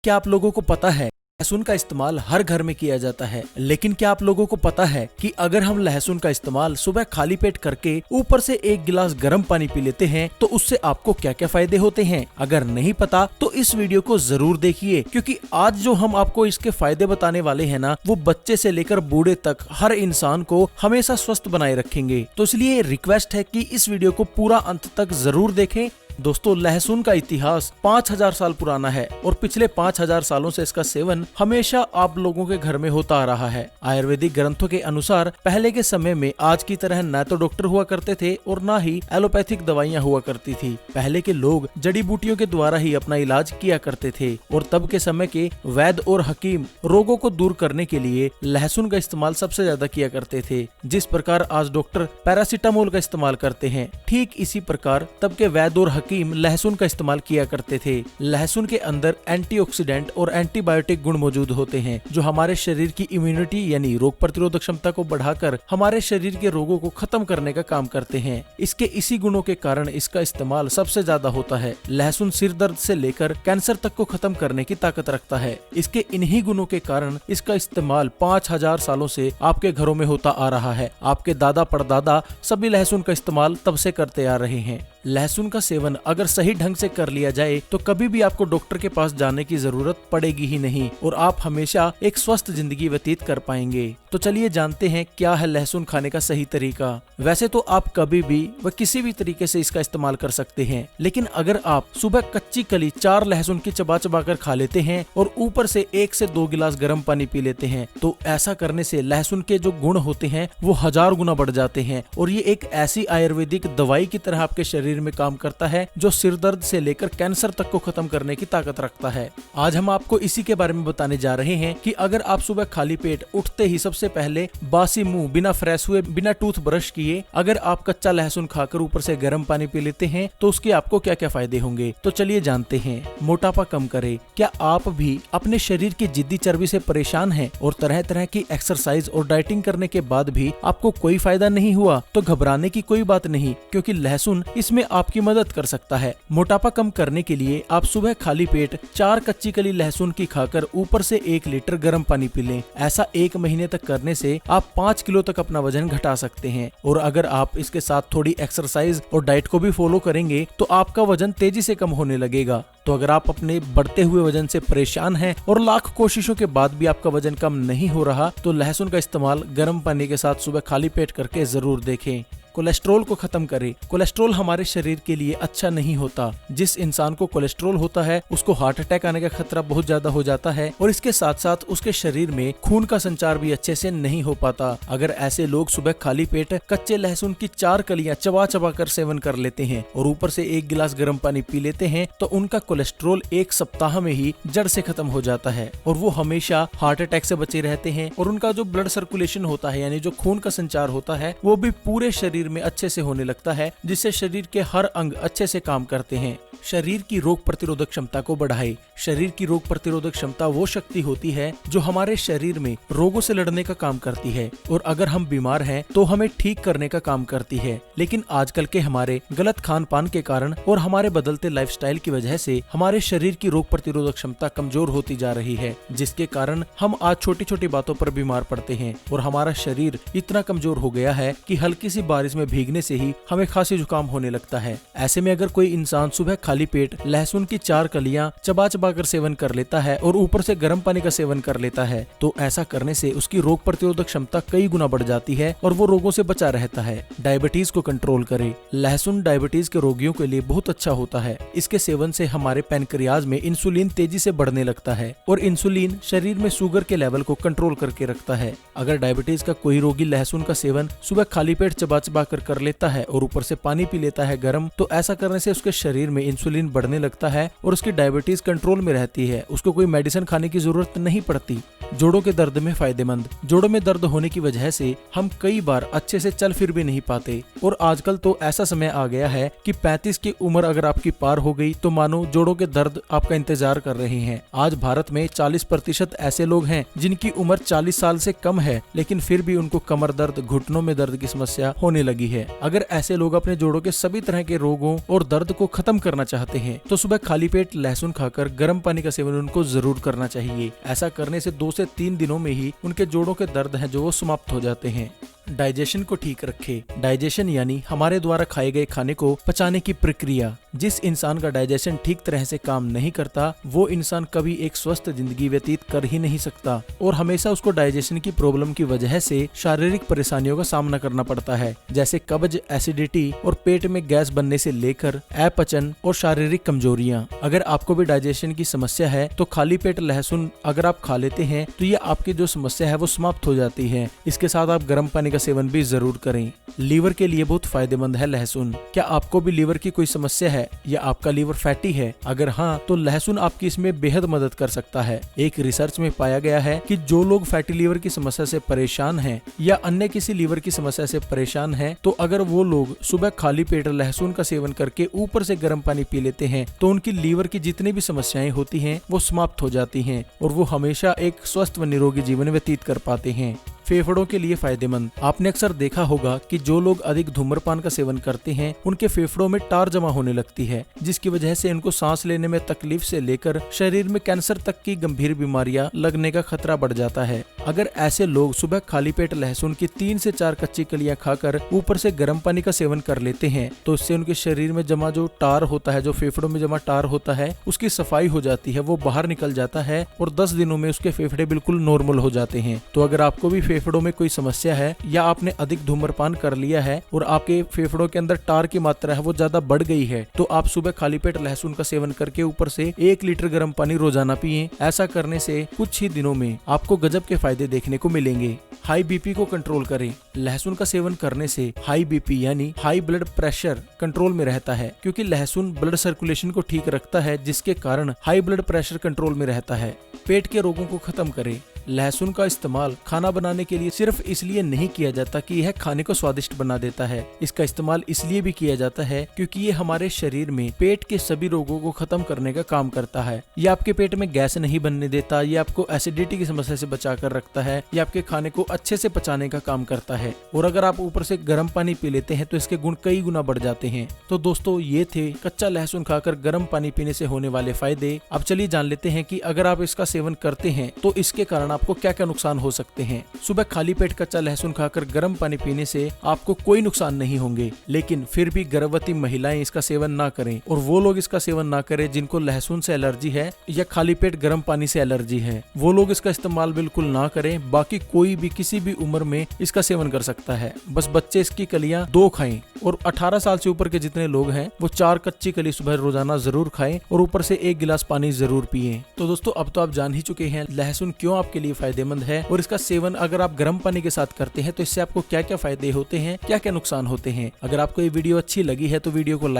क्या आप लोगों को पता है लहसुन का इस्तेमाल हर घर में किया जाता है, लेकिन क्या आप लोगों को पता है कि अगर हम लहसुन का इस्तेमाल सुबह खाली पेट करके ऊपर से 1 गिलास गर्म पानी पी लेते हैं तो उससे आपको क्या क्या फायदे होते हैं? अगर नहीं पता तो इस वीडियो को जरूर देखिए, क्योंकि आज जो हम आपको इसके फायदे बताने वाले हैं ना, वो बच्चे से लेकर बूढ़े तक हर इंसान को हमेशा स्वस्थ बनाए रखेंगे। तो इसलिए रिक्वेस्ट है कि इस वीडियो को पूरा अंत तक जरूर देखें। दोस्तों, लहसुन का इतिहास 5000 साल पुराना है और पिछले 5000 सालों से इसका सेवन हमेशा आप लोगों के घर में होता आ रहा है। आयुर्वेदिक ग्रंथों के अनुसार पहले के समय में आज की तरह न तो डॉक्टर हुआ करते थे और न ही एलोपैथिक दवाइयां हुआ करती थी। पहले के लोग जड़ी बूटियों के द्वारा ही अपना इलाज किया करते थे और तब के समय के वैद्य और हकीम रोगों को दूर करने के लिए लहसुन का इस्तेमाल सबसे ज्यादा किया करते थे। जिस प्रकार आज डॉक्टर पैरासीटामोल का इस्तेमाल करते हैं, ठीक इसी प्रकार तब के वैद्य और लहसुन का इस्तेमाल किया करते थे। लहसुन के अंदर एंटीऑक्सीडेंट और एंटीबायोटिक गुण मौजूद होते हैं जो हमारे शरीर की इम्यूनिटी यानी रोग प्रतिरोधक क्षमता को बढ़ाकर हमारे शरीर के रोगों को खत्म करने का काम करते हैं। इसके इसी गुणों के कारण इसका इस्तेमाल सबसे ज्यादा होता है। लहसुन सिर दर्द से लेकर कैंसर तक को खत्म करने की ताकत रखता है। इसके इन्हीं गुणों के कारण इसका इस्तेमाल 5000 सालों से आपके घरों में होता आ रहा है। आपके दादा परदादा सभी लहसुन का इस्तेमाल तब से करते आ रहे हैं। लहसुन का सेवन अगर सही ढंग से कर लिया जाए तो कभी भी आपको डॉक्टर के पास जाने की जरूरत पड़ेगी ही नहीं और आप हमेशा एक स्वस्थ जिंदगी व्यतीत कर पाएंगे। तो चलिए जानते हैं क्या है लहसुन खाने का सही तरीका। वैसे तो आप कभी भी व किसी भी तरीके से इसका इस्तेमाल कर सकते हैं, लेकिन अगर आप सुबह कच्ची कली 4 लहसुन की चबा चबा कर खा लेते हैं और ऊपर से 1 से 2 गिलास गर्म पानी पी लेते हैं तो ऐसा करने से लहसुन के जो गुण होते हैं वो 1000 गुना बढ़ जाते हैं और ये एक ऐसी आयुर्वेदिक दवाई की तरह आपके शरीर में काम करता है जो सिर दर्द से लेकर कैंसर तक को खत्म करने की ताकत रखता है। आज हम आपको इसी के बारे में बताने जा रहे हैं कि अगर आप सुबह खाली पेट उठते ही सबसे पहले बासी मुंह बिना फ्रेश हुए बिना टूथ ब्रश किए अगर आप कच्चा लहसुन खाकर ऊपर से गर्म पानी पी लेते हैं तो उसके आपको क्या क्या फायदे होंगे। तो चलिए जानते हैं। मोटापा कम करे। क्या आप भी अपने शरीर की जिद्दी चर्बी से परेशान हैं और तरह तरह की एक्सरसाइज और डाइटिंग करने के बाद भी आपको कोई फायदा नहीं हुआ? तो घबराने की कोई बात नहीं, क्योंकि लहसुन इसमें आपकी मदद कर सकता है। मोटापा कम करने के लिए आप सुबह खाली पेट 4 कच्ची कली लहसुन की खाकर ऊपर से 1 लीटर गर्म पानी पी लें। ऐसा 1 महीने तक करने से आप 5 किलो तक अपना वजन घटा सकते हैं और अगर आप इसके साथ थोड़ी एक्सरसाइज और डाइट को भी फॉलो करेंगे तो आपका वजन तेजी से कम होने लगेगा। तो अगर आप अपने बढ़ते हुए वजन से परेशान हैं और लाख कोशिशों के बाद भी आपका वजन कम नहीं हो रहा तो लहसुन का इस्तेमाल गर्म पानी के साथ सुबह खाली पेट करके जरूर देखें। कोलेस्ट्रॉल को खत्म करे। कोलेस्ट्रॉल हमारे शरीर के लिए अच्छा नहीं होता। जिस इंसान को कोलेस्ट्रॉल होता है उसको हार्ट अटैक आने का खतरा बहुत ज्यादा हो जाता है और इसके साथ साथ उसके शरीर में खून का संचार भी अच्छे से नहीं हो पाता। अगर ऐसे लोग सुबह खाली पेट कच्चे लहसुन की 4 कलियां चबा चबा कर सेवन कर लेते हैं और ऊपर से 1 गिलास गर्म पानी पी लेते हैं तो उनका कोलेस्ट्रॉल 1 सप्ताह में ही जड़ से खत्म हो जाता है और वो हमेशा हार्ट अटैक से बचे रहते हैं और उनका जो ब्लड सर्कुलेशन होता है यानी जो खून का संचार होता है वो भी पूरे शरीर में अच्छे से होने लगता है, जिससे शरीर के हर अंग अच्छे से काम करते हैं। शरीर की रोग प्रतिरोधक क्षमता को बढ़ाए। शरीर की रोग प्रतिरोधक क्षमता वो शक्ति होती है जो हमारे शरीर में रोगों से लड़ने का काम करती है और अगर हम बीमार हैं तो हमें ठीक करने का काम करती है। लेकिन आजकल के हमारे गलत खान पान के कारण और हमारे बदलते लाइफस्टाइल की वजह से हमारे शरीर की रोग प्रतिरोधक क्षमता कमजोर होती जा रही है, जिसके कारण हम आज छोटी छोटी बातों पर बीमार पड़ते हैं और हमारा शरीर इतना कमजोर हो गया है कि हल्की सी बारिश में भीगने से ही हमें खांसी जुकाम होने लगता है। ऐसे में अगर कोई इंसान सुबह खाली पेट लहसुन की 4 कलियां चबा चबा कर सेवन कर लेता है और ऊपर से गर्म पानी का सेवन कर लेता है तो ऐसा करने से उसकी रोग प्रतिरोधक क्षमता कई गुना बढ़ जाती है और वो रोगों से बचा रहता है। डायबिटीज को कंट्रोल करे। लहसुन डायबिटीज के रोगियों के लिए बहुत अच्छा होता है। इसके सेवन से हमारे पैनक्रियाज में इंसुलिन तेजी से बढ़ने लगता है और इंसुलिन शरीर में शुगर के लेवल को कंट्रोल करके रखता है। अगर डायबिटीज का कोई रोगी लहसुन का सेवन सुबह खाली पेट चबा चबा कर लेता है और ऊपर से पानी पी लेता है गर्म, तो ऐसा करने से उसके शरीर में इंसुलिन बढ़ने लगता है और उसकी डायबिटीज कंट्रोल में रहती है। उसको कोई मेडिसिन खाने की जरूरत नहीं पड़ती। जोड़ों के दर्द में फायदेमंद। जोड़ों में दर्द होने की वजह से हम कई बार अच्छे से चल फिर भी नहीं पाते और आजकल तो ऐसा समय आ गया है कि 35 की उम्र अगर आपकी पार हो गई तो मानो जोड़ों के दर्द आपका इंतजार कर रहे हैं। आज भारत में 40% ऐसे लोग हैं जिनकी उम्र 40 साल से कम है, लेकिन फिर भी उनको कमर दर्द, घुटनों में दर्द की समस्या होने लगी है। अगर ऐसे लोग अपने जोड़ों के सभी तरह के रोगों और दर्द को खत्म करना चाहते हैं तो सुबह खाली पेट लहसुन खाकर गर्म पानी का सेवन उनको जरूर करना चाहिए। ऐसा करने से 2 से 3 दिनों में ही उनके जोड़ों के दर्द हैं जो वो समाप्त हो जाते हैं। डाइजेशन को ठीक रखे। डाइजेशन यानी हमारे द्वारा खाए गए खाने को पचाने की प्रक्रिया। जिस इंसान का डाइजेशन ठीक तरह से काम नहीं करता वो इंसान कभी एक स्वस्थ जिंदगी व्यतीत कर ही नहीं सकता और हमेशा उसको डाइजेशन की प्रॉब्लम की वजह से शारीरिक परेशानियों का सामना करना पड़ता है, जैसे कब्ज, एसिडिटी और पेट में गैस बनने से लेकर अपचन और शारीरिक कमजोरियां। अगर आपको भी डाइजेशन की समस्या है तो खाली पेट लहसुन अगर आप खा लेते हैं तो ये आपकी जो समस्या है वो समाप्त हो जाती है। इसके साथ आप गर्म पानी का सेवन भी जरूर करें। लीवर के लिए बहुत फायदेमंद है लहसुन। क्या आपको भी लीवर की कोई समस्या है या आपका लीवर फैटी है? अगर हाँ तो लहसुन आपकी इसमें बेहद मदद कर सकता है। एक रिसर्च में पाया गया है कि जो लोग फैटी लीवर की समस्या से परेशान हैं या अन्य किसी लीवर की समस्या से परेशान हैं तो अगर वो लोग सुबह खाली पेट लहसुन का सेवन करके ऊपर से गर्म पानी पी लेते हैं तो उनकी लीवर की जितनी भी समस्याएं होती हैं वो समाप्त हो जाती हैं और वो हमेशा एक स्वस्थ व निरोगी जीवन व्यतीत कर पाते हैं। फेफड़ों के लिए फायदेमंद। आपने अक्सर देखा होगा कि जो लोग अधिक धूम्रपान का सेवन करते हैं उनके फेफड़ों में टार जमा होने लगती है, जिसकी वजह से उनको सांस लेने में तकलीफ से लेकर शरीर में कैंसर तक की गंभीर बीमारियां लगने का खतरा बढ़ जाता है। अगर ऐसे लोग सुबह खाली पेट लहसुन की 3 से 4 कच्ची कलियां खाकर ऊपर से गर्म पानी का सेवन कर लेते हैं तो इससे उनके शरीर में जमा जो टार होता है, जो फेफड़ों में जमा टार होता है, उसकी सफाई हो जाती है, वो बाहर निकल जाता है और 10 दिनों में उसके फेफड़े बिल्कुल नॉर्मल हो जाते हैं। तो अगर आपको भी फेफड़ों में कोई समस्या है या आपने अधिक धूम्रपान कर लिया है और आपके फेफड़ों के अंदर टार की मात्रा है वो ज्यादा बढ़ गई है तो आप सुबह खाली पेट लहसुन का सेवन करके ऊपर से 1 लीटर गर्म पानी रोजाना पिए। ऐसा करने से कुछ ही दिनों में आपको गजब के फायदे देखने को मिलेंगे। हाई बीपी को कंट्रोल करें। लहसुन का सेवन करने से हाई बीपी यानी हाई ब्लड प्रेशर कंट्रोल में रहता है, क्योंकि लहसुन ब्लड सर्कुलेशन को ठीक रखता है जिसके कारण हाई ब्लड प्रेशर कंट्रोल में रहता है। पेट के रोगों को खत्म करें। लहसुन का इस्तेमाल खाना बनाने के लिए सिर्फ इसलिए नहीं किया जाता कि यह खाने को स्वादिष्ट बना देता है। इसका इस्तेमाल इसलिए भी किया जाता है क्योंकि ये हमारे शरीर में पेट के सभी रोगों को खत्म करने का काम करता है। ये आपके पेट में गैस नहीं बनने देता, ये आपको एसिडिटी की समस्या से बचा कर रखता है, ये आपके खाने को अच्छे से पचाने का काम करता है और अगर आप ऊपर से गर्म पानी पी लेते हैं तो इसके गुण कई गुना बढ़ जाते हैं। तो दोस्तों ये थे कच्चा लहसुन खाकर गर्म पानी पीने से होने वाले फायदे। अब चलिए जान लेते हैं कि अगर आप इसका सेवन करते हैं तो इसके कारण आपको क्या क्या नुकसान हो सकते हैं। सुबह खाली पेट कच्चा लहसुन खाकर गर्म पानी पीने से आपको कोई नुकसान नहीं होंगे, लेकिन फिर भी गर्भवती महिलाएं इसका सेवन ना करें और वो लोग इसका सेवन ना करें जिनको लहसुन से एलर्जी है या खाली पेट गर्म पानी से एलर्जी है, वो लोग इसका इस्तेमाल बिल्कुल ना करें। बाकी कोई भी किसी भी उम्र में इसका सेवन कर सकता है, बस बच्चे इसकी कलियां 2 खाएं और 18 साल से ऊपर के जितने लोग हैं वो 4 कच्ची कली सुबह रोजाना जरूर खाएं और ऊपर से 1 गिलास पानी जरूर पिएं। तो दोस्तों अब तो आप जान ही चुके हैं लहसुन क्यों आपके लिए फायदेमंद है और इसका सेवन अगर आप गर्म पानी के साथ करते हैं तो इससे आपको क्या क्या फायदे होते हैं, क्या क्या नुकसान होते हैं। अगर आपको ये वीडियो अच्छी लगी है तो वीडियो को